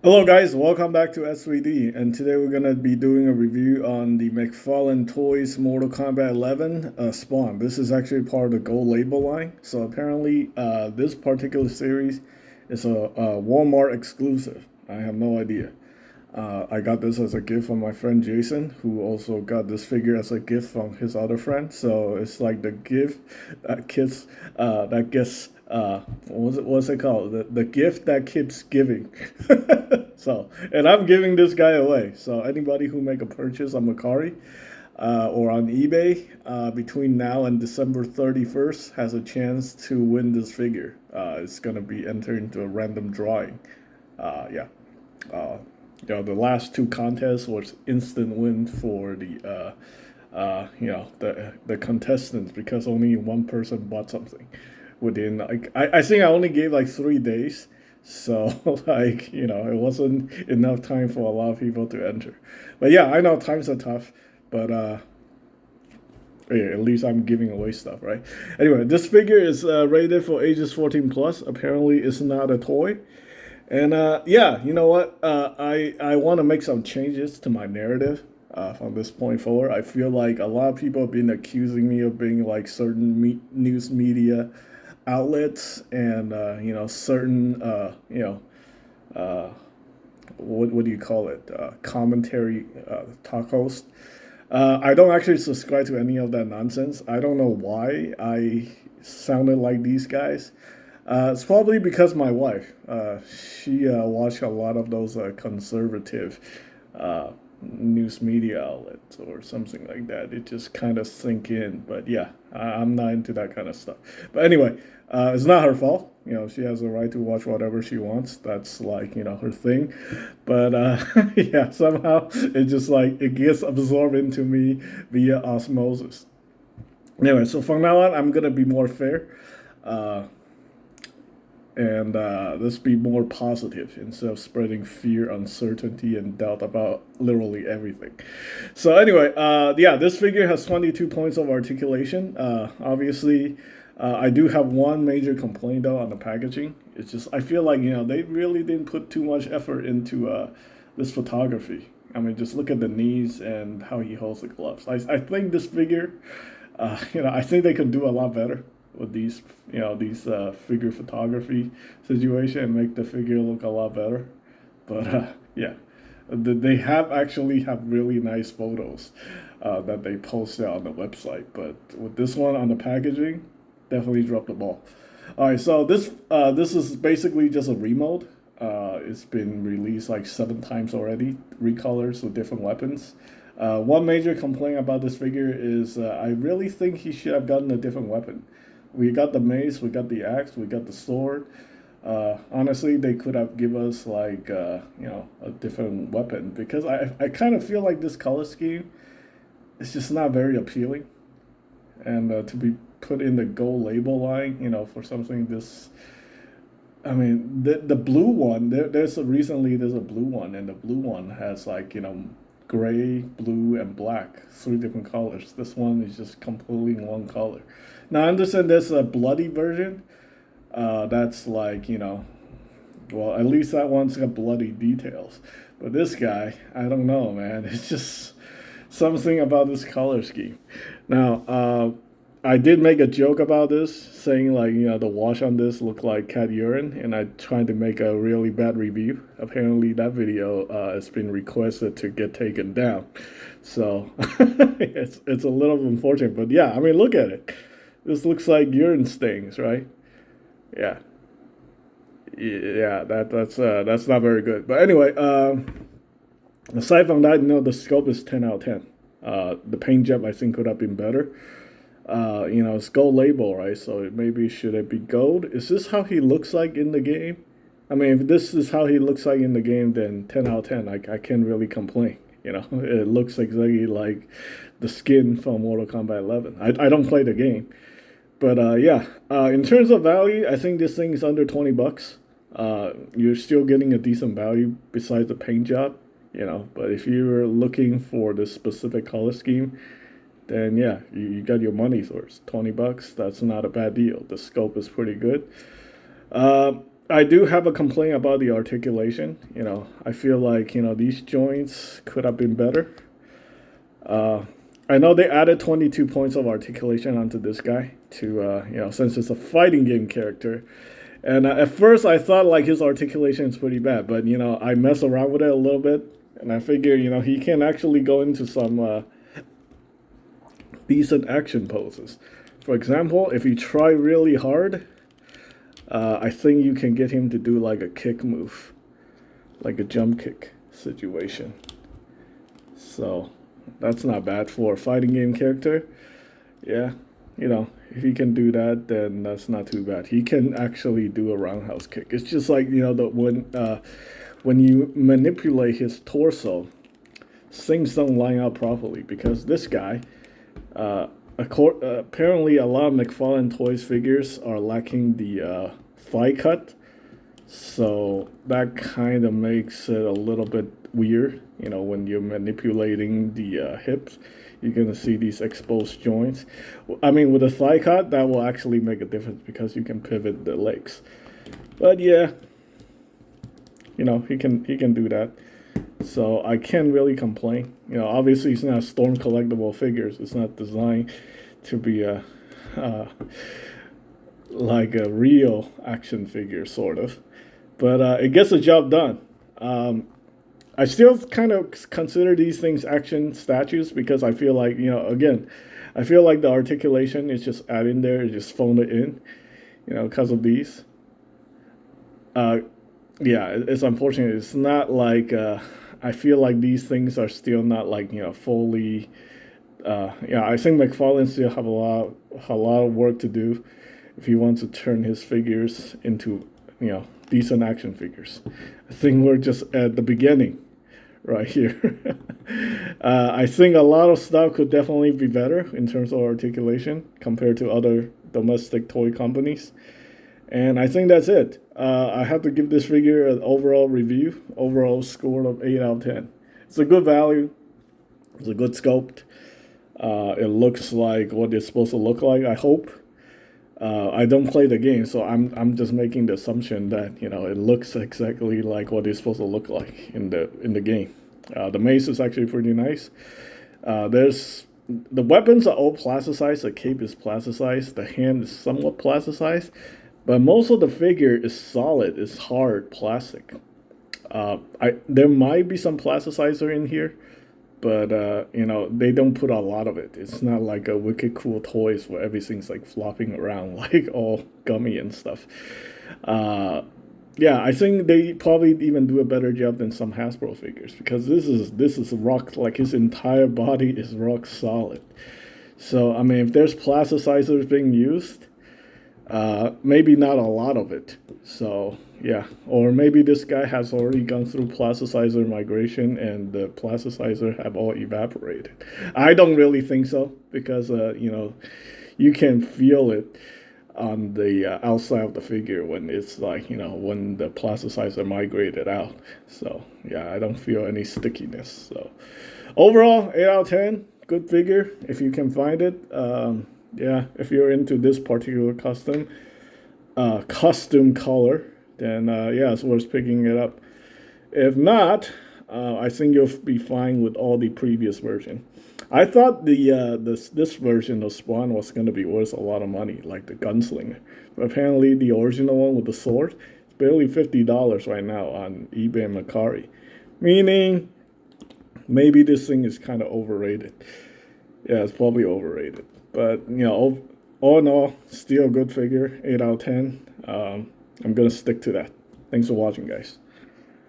Hello guys, welcome back to S3D, and today we're gonna be doing a review on the McFarlane Toys Mortal Kombat 11 Spawn. This is actually part of the Gold Label line. So apparently, this particular series is a Walmart exclusive. I have no idea. I got this as a gift from my friend Jason, who also got this figure as a gift from his other friend. So it's like the gift that gets what's it called? The gift that keeps giving. So, and I'm giving this guy away. So anybody who make a purchase on Macari or on eBay between now and December 31st has a chance to win this figure. It's gonna be entered into a random drawing. Yeah. Uh, the last two contests was instant win for the contestants because only one person bought something within like I think I only gave like 3 days, so like it wasn't enough time for a lot of people to enter. But yeah, I know times are tough, but yeah, at least I'm giving away stuff, right? Anyway, this figure is rated for ages 14 plus. Apparently, it's not a toy. And yeah, you know what? I want to make some changes to my narrative from this point forward. I feel like a lot of people have been accusing me of being like certain news media outlets and certain uh, what do you call it? Commentary talk host. I don't actually subscribe to any of that nonsense. I don't know why I sounded like these guys. It's probably because my wife, she watched a lot of those conservative uh, news media outlets or something like that. It just kind of sink in. But yeah, I'm not into that kind of stuff. But anyway, it's not her fault. She has a right to watch whatever she wants. That's like, her thing. But yeah, somehow it just like it gets absorbed into me via osmosis. Anyway, so from now on, I'm gonna be more fair. Uh, and let's be more positive instead of spreading fear, uncertainty, and doubt about literally everything. So anyway, yeah, this figure has 22 points of articulation. Obviously, I do have one major complaint though on the packaging. It's just I feel like they really didn't put too much effort into this photography. I mean, just look at the knees and how he holds the gloves. I think this figure, I think they could do a lot better with these figure photography situation and make the figure look a lot better. But yeah, they have really nice photos that they posted on the website. But with this one on the packaging, definitely dropped the ball. All right, so this is basically just a remold. It's been released like 7 times already, recolors with different weapons. One major complaint about this figure is I really think he should have gotten a different weapon. We got the mace, we got the axe, we got the sword. Honestly, they could have give us like a different weapon because I kind of feel like this color scheme is just not very appealing, and to be put in the gold label line, for something this. I mean, the blue one. There's a blue one, and the blue one has like gray, blue, and black, 3 different colors. This one is just completely in one color. Now I understand there's a bloody version. That's like well, at least that one's got bloody details. But this guy, I don't know, man. It's just something about this color scheme. Now, I did make a joke about this, saying like the wash on this looked like cat urine, and I tried to make a really bad review. Apparently, that video has been requested to get taken down, so it's a little unfortunate. But yeah, I mean, look at it. This looks like urine stains, right? Yeah, yeah. That's not very good. But anyway, aside from that, the scope is 10 out of 10. The paint job I think could have been better. It's gold label, right? So maybe should it be gold? Is this how he looks like in the game? I mean, if this is how he looks like in the game, then 10 out of 10. I can't really complain. It looks exactly like the skin from Mortal Kombat 11. I don't play the game, but yeah. In terms of value, I think this thing is under 20 bucks. You're still getting a decent value besides the paint job, But if you're looking for this specific color scheme, then yeah, you got your money's worth. 20 bucks, that's not a bad deal. The scope is pretty good. Uh, I do have a complaint about the articulation. I feel like these joints could have been better. Uh, I know they added 22 points of articulation onto this guy to since it's a fighting game character. And at first I thought like his articulation is pretty bad, but I mess around with it a little bit, and I figure he can actually go into some decent action poses. For example, if you try really hard, I think you can get him to do like a kick move, like a jump kick situation. So that's not bad for a fighting game character. Yeah, if he can do that, then that's not too bad. He can actually do a roundhouse kick. It's just like when you manipulate his torso, things don't line up properly because this guy, apparently a lot of McFarlane Toys figures are lacking the thigh cut, so that kind of makes it a little bit weird. When you're manipulating the hips, you're gonna see these exposed joints. I mean, with a thigh cut, that will actually make a difference because you can pivot the legs. But yeah, he can do that. So I can't really complain. Obviously it's not Storm collectible figures. It's not designed to be like a real action figure, sort of. But it gets the job done. I still kind of consider these things action statues because I feel like, again, I feel like the articulation is just added there, just phone it in, because of these. Yeah, it's unfortunate. It's not like, I feel like these things are still not like, fully, I think McFarlane still have a lot of work to do if he wants to turn his figures into, decent action figures. I think we're just at the beginning right here. I think a lot of stuff could definitely be better in terms of articulation compared to other domestic toy companies. And I think that's it. I have to give this figure an overall score of 8 out of 10. It's a good value. It's a good sculpt. It looks like what it's supposed to look like, I hope. I don't play the game, so I'm just making the assumption that it looks exactly like what it's supposed to look like in the game. The mace is actually pretty nice. The weapons are all plasticized. The cape is plasticized. The hand is somewhat plasticized, but most of the figure is solid. It's hard plastic. There might be some plasticizer in here, but they don't put a lot of it. It's not like a Wicked Cool Toys where everything's like flopping around like all gummy and stuff. Yeah, I think they probably even do a better job than some Hasbro figures because this is rock, like his entire body is rock solid. So I mean, if there's plasticizers being used, maybe not a lot of it. So yeah, or maybe this guy has already gone through plasticizer migration and the plasticizer have all evaporated. I don't really think so because you can feel it on the outside of the figure when it's like when the plasticizer migrated out. So yeah, I don't feel any stickiness. So overall, 8 out of 10, good figure if you can find it. Yeah, if you're into this particular custom color, then yeah, it's worth picking it up. If not, I think you'll be fine with all the previous version. I thought this version of Spawn was going to be worth a lot of money, like the Gunslinger. But apparently the original one with the sword is barely $50 right now on eBay and Mercari. Meaning, maybe this thing is kind of overrated. Yeah, it's probably overrated. But, all in all, still a good figure, 8 out of 10. I'm going to stick to that. Thanks for watching, guys.